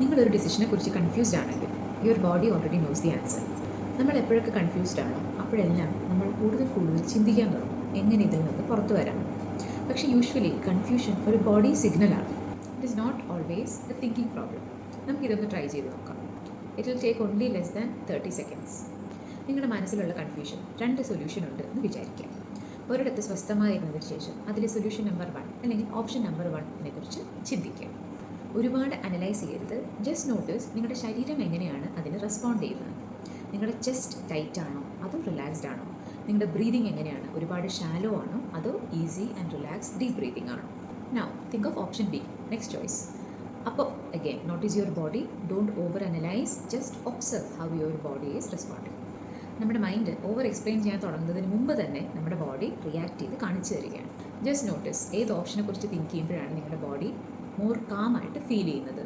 നിങ്ങളൊരു ഡിസിഷനെക്കുറിച്ച് കൺഫ്യൂസ്ഡ് ആണെങ്കിൽ your body already nose the answer. നമ്മൾ എപ്പോഴൊക്കെ കൺഫ്യൂസ്ഡ് ആണോ അപ്പോഴെല്ലാം നമ്മൾ കൂടുതൽ ചിന്തിക്കാൻ തുടങ്ങും എങ്ങനെ ഇതിൽ നിന്ന് പുറത്തു വരാം. പക്ഷേ യൂഷ്വലി കൺഫ്യൂഷൻ ഒരു ബോഡി സിഗ്നലാണ്. It is not always a thinking problem. നമുക്കിതൊന്ന് ട്രൈ ചെയ്ത് നോക്കാം. It will take only less than 30 seconds. നിങ്ങളുടെ മനസ്സിലുള്ള കൺഫ്യൂഷൻ 2 സൊല്യൂഷൻ ഉണ്ട് എന്ന് വിചാരിക്കാം. ഒരിടത്ത് സ്വസ്ഥമായിരുന്നതിന് ശേഷം അതിലെ സൊല്യൂഷൻ നമ്പർ 1 അല്ലെങ്കിൽ ഓപ്ഷൻ നമ്പർ 1 കുറിച്ച് ചിന്തിക്കുക. ഒരുപാട് അനലൈസ് ചെയ്യരുത്. ജസ്റ്റ് നോട്ടീസ് നിങ്ങളുടെ ശരീരം എങ്ങനെയാണ് അതിന് റെസ്പോണ്ട് ചെയ്യുന്നത്. നിങ്ങളുടെ ചെസ്റ്റ് ടൈറ്റ് ആണോ അതോ റിലാക്സ്ഡ് ആണോ? നിങ്ങളുടെ ബ്രീതിങ് എങ്ങനെയാണ്? ഒരുപാട് ഷാലോ ആണോ അതോ easy and relax deep breathing ആണോ? Now think of option B, next choice. അപ്പോൾ again notice your body. Don't over analyse, just observe how your body is responding. നമ്മുടെ മൈൻഡ് ഓവർ എക്സ്പ്ലെയിൻ ചെയ്യാൻ തുടങ്ങുന്നതിന് മുമ്പ് തന്നെ നമ്മുടെ ബോഡി റിയാക്ട് ചെയ്ത് കാണിച്ചു തരികയാണ്. ജസ്റ്റ് നോട്ടീസ് ഏത് ഓപ്ഷനെ കുറിച്ച് തിങ്ക് ചെയ്യുമ്പോഴാണ് നിങ്ങളുടെ ബോഡി മോർ കാമായിട്ട് ഫീൽ ചെയ്യുന്നത്.